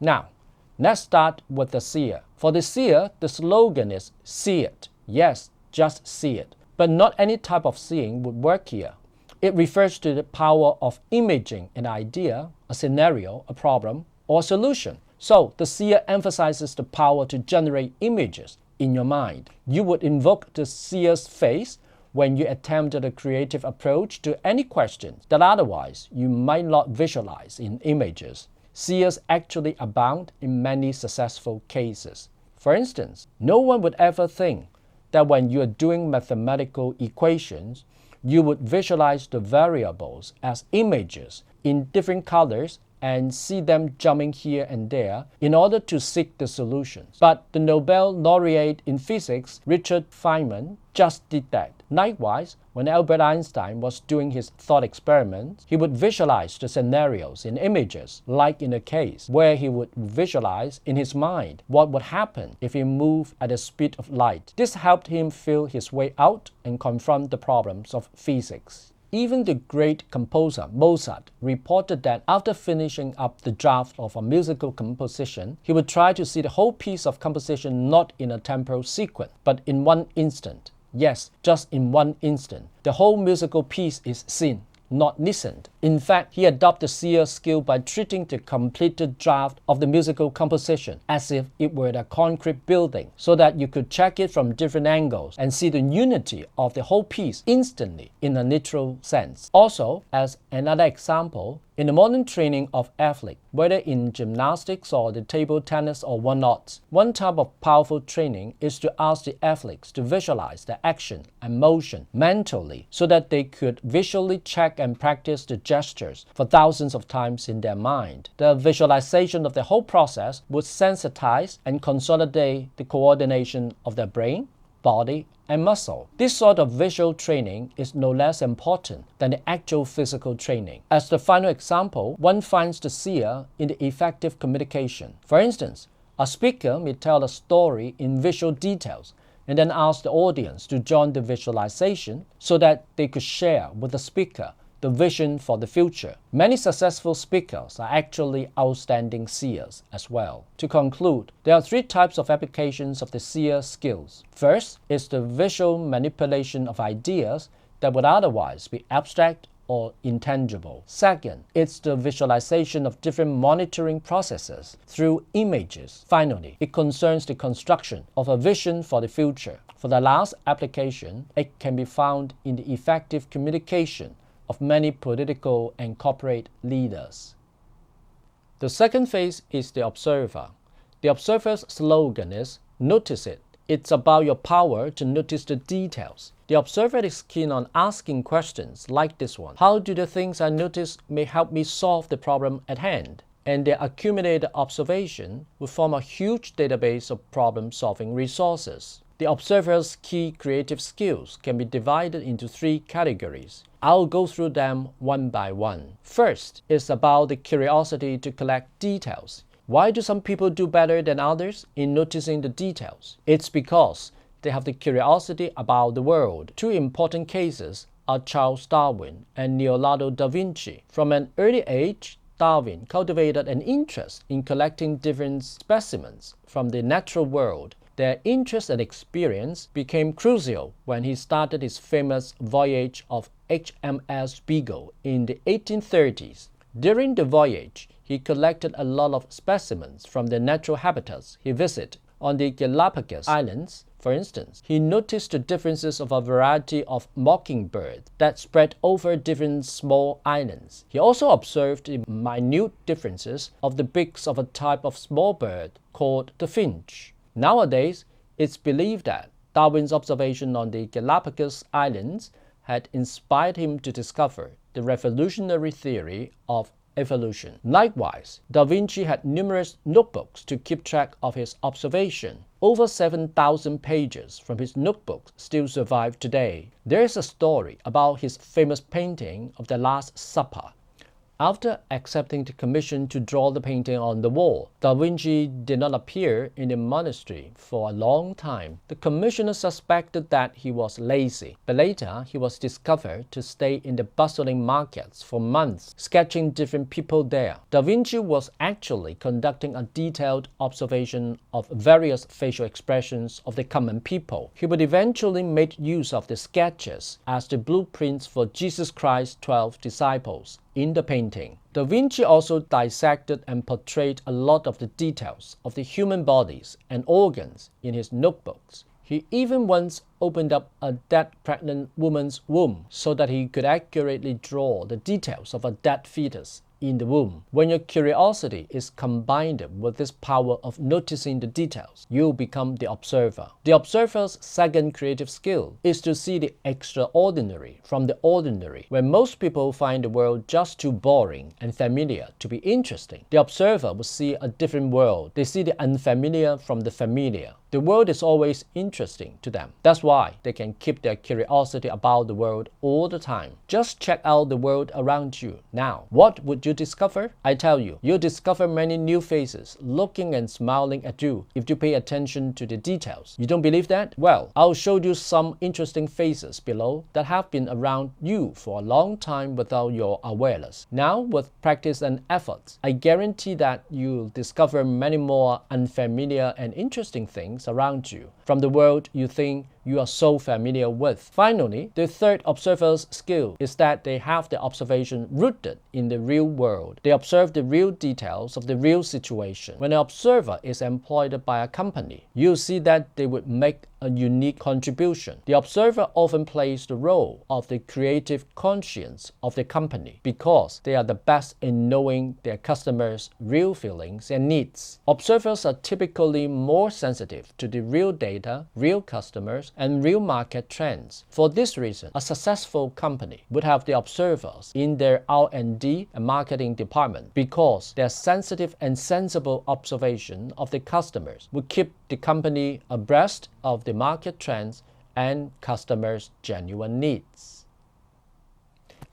Now, let's start with the seer. For the seer, the slogan is see it. Yes, just see it. But not any type of seeing would work here. It refers to the power of imaging an idea, a scenario, a problem, or a solution. So, the seer emphasizes the power to generate images in your mind. You would invoke the seer's face when you attempted a creative approach to any question that otherwise you might not visualize in images. Seers actually abound in many successful cases. For instance, no one would ever think that when you are doing mathematical equations, you would visualize the variables as images in different colors and see them jumping here and there in order to seek the solutions. But the Nobel laureate in physics, Richard Feynman, just did that. Likewise, when Albert Einstein was doing his thought experiments, he would visualize the scenarios in images, like in a case where he would visualize in his mind what would happen if he moved at the speed of light. This helped him feel his way out and confront the problems of physics. Even the great composer Mozart reported that after finishing up the draft of a musical composition, he would try to see the whole piece of composition not in a temporal sequence, but in one instant. Yes, just in one instant. The whole musical piece is seen, not listened. In fact, he adopted the seer skill by treating the completed draft of the musical composition as if it were a concrete building, so that you could check it from different angles and see the unity of the whole piece instantly in a literal sense. Also, as another example, in the modern training of athletes, whether in gymnastics or the table tennis or whatnot, one type of powerful training is to ask the athletes to visualize their action and motion mentally so that they could visually check and practice the gestures for thousands of times in their mind. The visualization of the whole process would sensitize and consolidate the coordination of their brain, body, and muscle. This sort of visual training is no less important than the actual physical training. As the final example, one finds the seer in the effective communication. For instance, a speaker may tell a story in visual details and then ask the audience to join the visualization so that they could share with the speaker the vision for the future. Many successful speakers are actually outstanding seers as well. To conclude, there are three types of applications of the seer skills. First is the visual manipulation of ideas that would otherwise be abstract or intangible. Second, it's the visualization of different monitoring processes through images. Finally, it concerns the construction of a vision for the future. For the last application, it can be found in the effective communication of many political and corporate leaders. The second phase is the observer. The observer's slogan is, notice it. It's about your power to notice the details. The observer is keen on asking questions like this one. How do the things I notice may help me solve the problem at hand? And their accumulated observation will form a huge database of problem-solving resources. The observer's key creative skills can be divided into three categories. I'll go through them one by one. First is about the curiosity to collect details. Why do some people do better than others in noticing the details? It's because they have the curiosity about the world. Two important cases are Charles Darwin and Leonardo da Vinci. From an early age, Darwin cultivated an interest in collecting different specimens from the natural world. Their interest and experience became crucial when he started his famous voyage of HMS Beagle in the 1830s. During the voyage, he collected a lot of specimens from the natural habitats he visited. On the Galapagos Islands, for instance, he noticed the differences of a variety of mockingbirds that spread over different small islands. He also observed the minute differences of the beaks of a type of small bird called the finch. Nowadays, it's believed that Darwin's observation on the Galapagos Islands had inspired him to discover the revolutionary theory of evolution. Likewise, Da Vinci had numerous notebooks to keep track of his observation. Over 7,000 pages from his notebooks still survive today. There is a story about his famous painting of the Last Supper. After accepting the commission to draw the painting on the wall, Da Vinci did not appear in the monastery for a long time. The commissioner suspected that he was lazy, but later he was discovered to stay in the bustling markets for months, sketching different people there. Da Vinci was actually conducting a detailed observation of various facial expressions of the common people. He would eventually make use of the sketches as the blueprints for Jesus Christ's 12 disciples in the painting. Da Vinci also dissected and portrayed a lot of the details of the human bodies and organs in his notebooks. He even once opened up a dead pregnant woman's womb so that he could accurately draw the details of a dead fetus in the womb. When your curiosity is combined with this power of noticing the details, you become the observer. The observer's second creative skill is to see the extraordinary from the ordinary. When most people find the world just too boring and familiar to be interesting, the observer will see a different world. They see the unfamiliar from the familiar. The world is always interesting to them. That's why they can keep their curiosity about the world all the time. Just check out the world around you now. What would you discover? I tell you, you'll discover many new faces looking and smiling at you if you pay attention to the details. You don't believe that? Well, I'll show you some interesting faces below that have been around you for a long time without your awareness. Now, with practice and efforts, I guarantee that you'll discover many more unfamiliar and interesting things around you from the world you think you are so familiar with. Finally, the third observer's skill is that they have the observation rooted in the real world. They observe the real details of the real situation. When an observer is employed by a company, you'll see that they would make a unique contribution. The observer often plays the role of the creative conscience of the company because they are the best in knowing their customers' real feelings and needs. Observers are typically more sensitive to the real data, real customers, and real market trends. For this reason, a successful company would have the observers in their R&D and marketing department because their sensitive and sensible observation of the customers would keep the company abreast of the market trends and customers' genuine needs.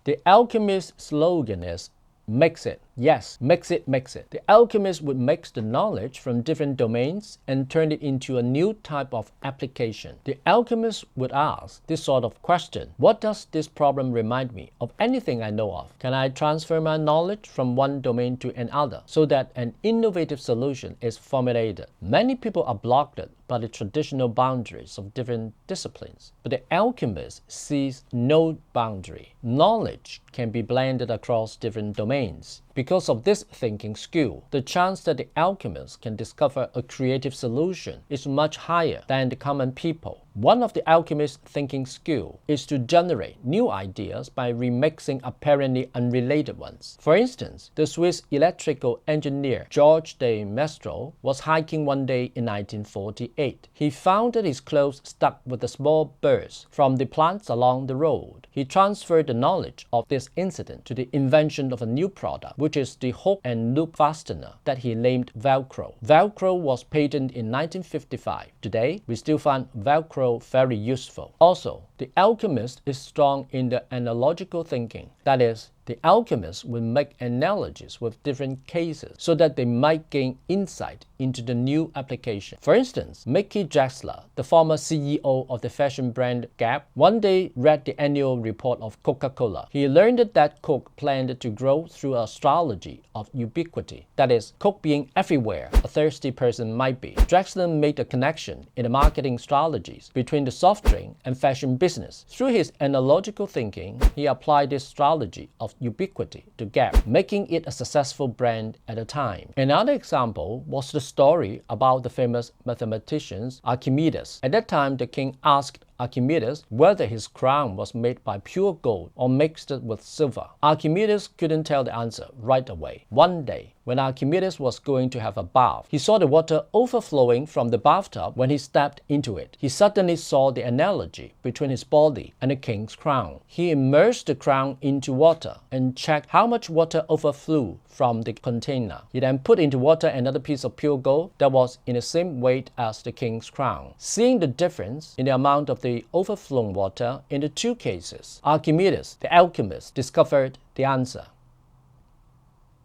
The alchemist's slogan is "Mix it." Yes, mix it, mix it. The alchemist would mix the knowledge from different domains and turn it into a new type of application. The alchemist would ask this sort of question: what does this problem remind me of anything I know of? Can I transfer my knowledge from one domain to another so that an innovative solution is formulated? Many people are blocked by the traditional boundaries of different disciplines, but the alchemist sees no boundary. Knowledge can be blended across different domains. Because of this thinking skill, the chance that the alchemist can discover a creative solution is much higher than the common people. One of the alchemist's thinking skill is to generate new ideas by remixing apparently unrelated ones. For instance, the Swiss electrical engineer Georges de Mestral was hiking one day in 1948. He found that his clothes stuck with the small burrs from the plants along the road. He transferred the knowledge of this incident to the invention of a new product, which is the hook and loop fastener that he named Velcro. Velcro was patented in 1955. Today, we still find Velcro very useful. Also, the alchemist is strong in the analogical thinking. That is, the alchemist will make analogies with different cases so that they might gain insight into the new application. For instance, Mickey Drexler, the former CEO of the fashion brand Gap, one day read the annual report of Coca-Cola. He learned that Coke planned to grow through a strategy of ubiquity. That is, Coke being everywhere a thirsty person might be. Drexler made a connection in the marketing strategies between the soft drink and fashion business. Through his analogical thinking, he applied this strategy of ubiquity to Gap, making it a successful brand at the time. Another example was the story about the famous mathematician Archimedes. At that time, the king asked Archimedes whether his crown was made by pure gold or mixed with silver. Archimedes couldn't tell the answer right away. One day, when Archimedes was going to have a bath, he saw the water overflowing from the bathtub. When he stepped into it, he suddenly saw the analogy between his body and the king's crown. He immersed the crown into water and checked how much water overflew from the container. He then put into water another piece of pure gold that was in the same weight as the king's crown. Seeing the difference in the amount of the overflowing water in the two cases, Archimedes, the alchemist, discovered the answer.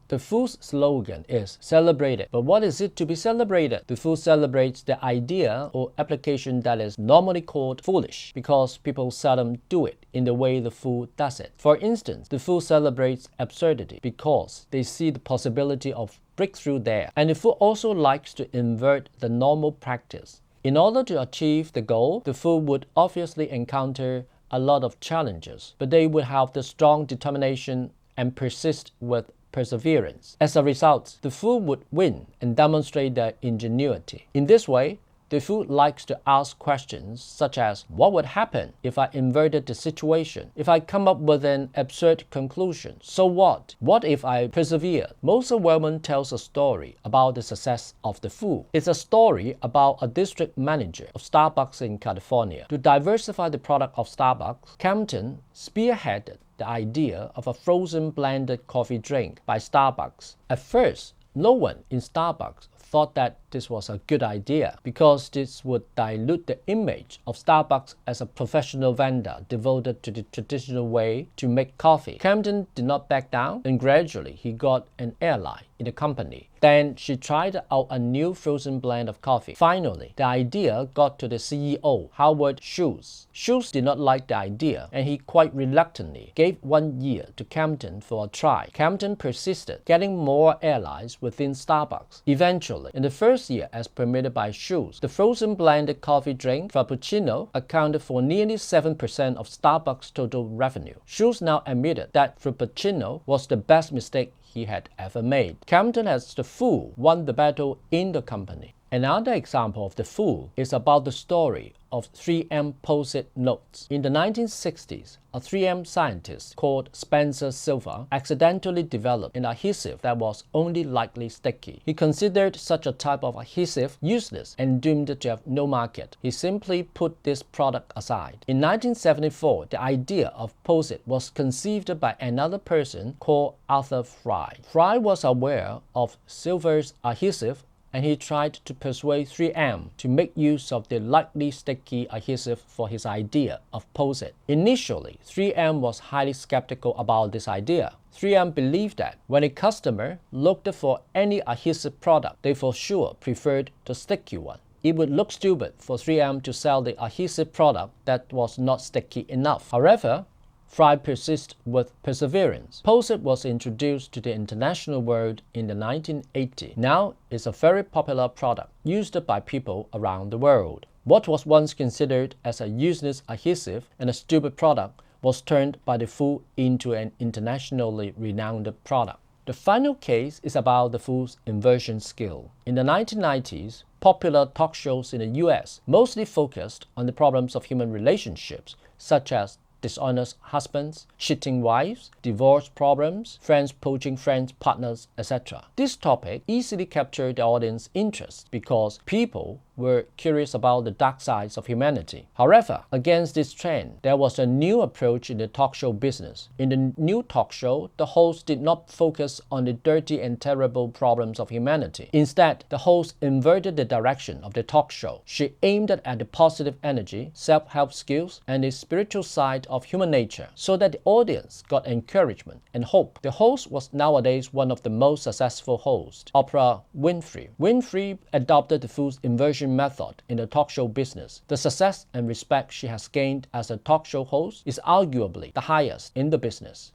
The food's slogan is "Celebrate it." But what is it to be celebrated? The food celebrates the idea or application that is normally called foolish because people seldom do it in the way the food does it. For instance, the food celebrates absurdity because they see the possibility of breakthrough there. And the food also likes to invert the normal practice. In order to achieve the goal, the food would obviously encounter a lot of challenges, but they would have the strong determination and persist with perseverance. As a result, the food would win and demonstrate their ingenuity. In this way, the food likes to ask questions such as, what would happen if I inverted the situation? If I come up with an absurd conclusion? So what? What if I persevere? Moser-Wellman tells a story about the success of the food. It's a story about a district manager of Starbucks in California. To diversify the product of Starbucks, Campton spearheaded the idea of a frozen blended coffee drink by Starbucks. At first, no one in Starbucks thought that this was a good idea because this would dilute the image of Starbucks as a professional vendor devoted to the traditional way to make coffee. Campton did not back down, and gradually he got an ally in the company. Then she tried out a new frozen blend of coffee. Finally, the idea got to the CEO, Howard Schultz. Schultz did not like the idea, and he quite reluctantly gave 1 year to Campton for a try. Campton persisted, getting more allies within Starbucks. Eventually, in the first year as permitted by Schultz, the frozen blended coffee drink Frappuccino accounted for nearly 7% of Starbucks' total revenue. Schultz now admitted that Frappuccino was the best mistake he had ever made. Campton as the fool won the battle in the company. Another example of the fool is about the story of 3M Post-it notes. In the 1960s, a 3M scientist called Spencer Silver accidentally developed an adhesive that was only lightly sticky. He considered such a type of adhesive useless and doomed to have no market. He simply put this product aside. In 1974, the idea of Post-it was conceived by another person called Arthur Fry. Fry was aware of Silver's adhesive, and he tried to persuade 3M to make use of the lightly sticky adhesive for his idea of Post-it. Initially, 3M was highly skeptical about this idea. 3M believed that when a customer looked for any adhesive product, they for sure preferred the sticky one. It would look stupid for 3M to sell the adhesive product that was not sticky enough. However, Fry persisted with perseverance. Post-it was introduced to the international world in the 1980s. Now it's a very popular product used by people around the world. What was once considered as a useless adhesive and a stupid product was turned by the food into an internationally renowned product. The final case is about the food's inversion skill. In the 1990s, popular talk shows in the US mostly focused on the problems of human relationships, such as dishonest husbands, cheating wives, divorce problems, friends poaching friends, partners, etc. This topic easily captured the audience's interest because people were curious about the dark sides of humanity. However, against this trend, there was a new approach in the talk show business. In the new talk show, the host did not focus on the dirty and terrible problems of humanity. Instead, the host inverted the direction of the talk show. She aimed at the positive energy, self-help skills, and the spiritual side of human nature, so that the audience got encouragement and hope. The host was nowadays one of the most successful hosts, Oprah Winfrey. Winfrey adopted the food's inversion method in the talk show business. The success and respect she has gained as a talk show host is arguably the highest in the business.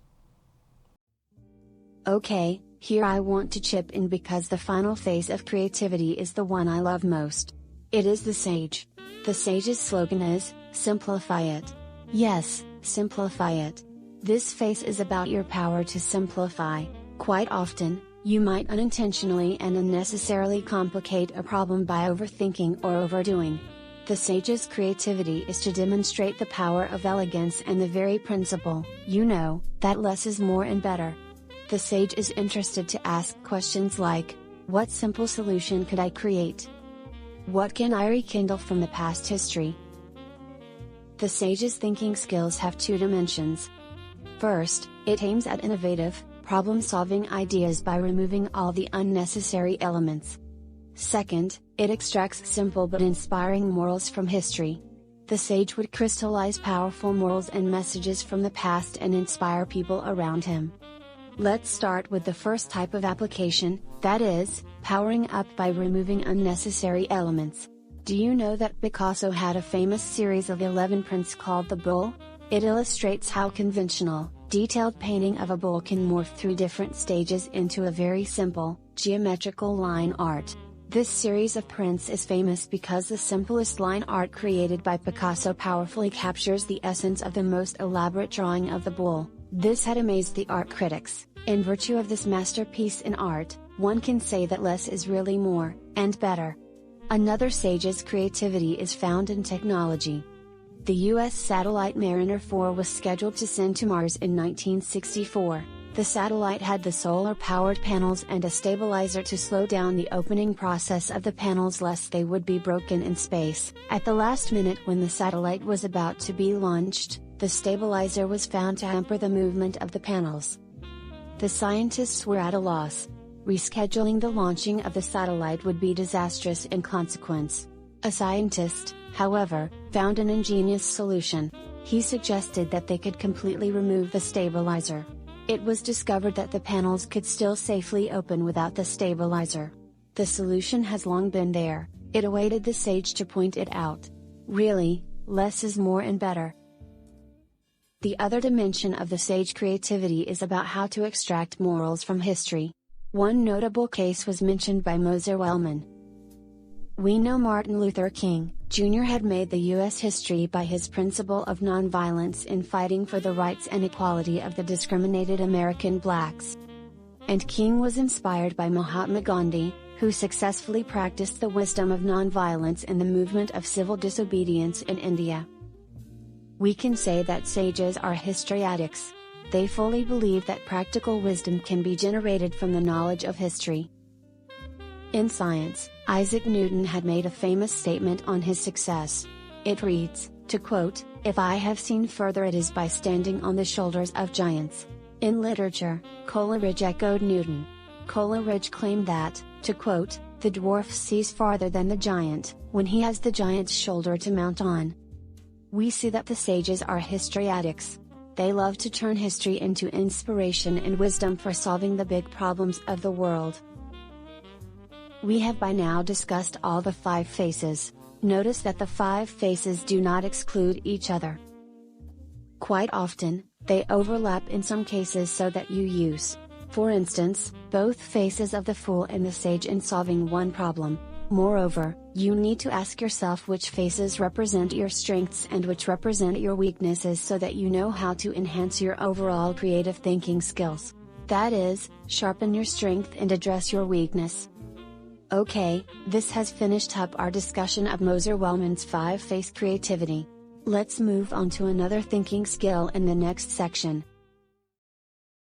Okay, here I want to chip in because the final phase of creativity is the one I love most. It is the sage. The sage's slogan is, simplify it. Yes, simplify it. This phase is about your power to simplify. Quite often, you might unintentionally and unnecessarily complicate a problem by overthinking or overdoing. The sage's creativity is to demonstrate the power of elegance and the very principle, that less is more and better. The sage is interested to ask questions like, what simple solution could I create? What can I rekindle from the past history? The sage's thinking skills have two dimensions. First, it aims at innovative, problem-solving ideas by removing all the unnecessary elements. Second, it extracts simple but inspiring morals from history. The sage would crystallize powerful morals and messages from the past and inspire people around him. Let's start with the first type of application, that is, powering up by removing unnecessary elements. Do you know that Picasso had a famous series of 11 prints called the Bull? It illustrates how conventional, detailed painting of a bull can morph through different stages into a very simple, geometrical line art. This series of prints is famous because the simplest line art created by Picasso powerfully captures the essence of the most elaborate drawing of the bull. This had amazed the art critics. In virtue of this masterpiece in art, one can say that less is really more, and better. Another sage's creativity is found in technology. The U.S. satellite Mariner 4 was scheduled to send to Mars in 1964. The satellite had the solar-powered panels and a stabilizer to slow down the opening process of the panels lest they would be broken in space. At the last minute when the satellite was about to be launched, the stabilizer was found to hamper the movement of the panels. The scientists were at a loss. Rescheduling the launching of the satellite would be disastrous in consequence. A scientist, however, found an ingenious solution. He suggested that they could completely remove the stabilizer. It was discovered that the panels could still safely open without the stabilizer. The solution has long been there, it awaited the sage to point it out. Really, less is more and better. The other dimension of the sage creativity is about how to extract morals from history. One notable case was mentioned by Moser-Wellman. We know Martin Luther King, Jr. had made the U.S. history by his principle of nonviolence in fighting for the rights and equality of the discriminated American blacks. And King was inspired by Mahatma Gandhi, who successfully practiced the wisdom of nonviolence in the movement of civil disobedience in India. We can say that sages are historyatics. They fully believe that practical wisdom can be generated from the knowledge of history. In science, Isaac Newton had made a famous statement on his success. It reads, to quote, "If I have seen further it is by standing on the shoulders of giants." In literature, Coleridge echoed Newton. Coleridge claimed that, to quote, "The dwarf sees farther than the giant, when he has the giant's shoulder to mount on." We see that the sages are historyatics. They love to turn history into inspiration and wisdom for solving the big problems of the world. We have by now discussed all the 5 faces. Notice that the 5 faces do not exclude each other. Quite often, they overlap in some cases so that you use, for instance, both faces of the fool and the sage in solving one problem. Moreover, you need to ask yourself which faces represent your strengths and which represent your weaknesses so that you know how to enhance your overall creative thinking skills. That is, sharpen your strength and address your weakness. Okay, this has finished up our discussion of Moser-Wellman's 5-face creativity. Let's move on to another thinking skill in the next section.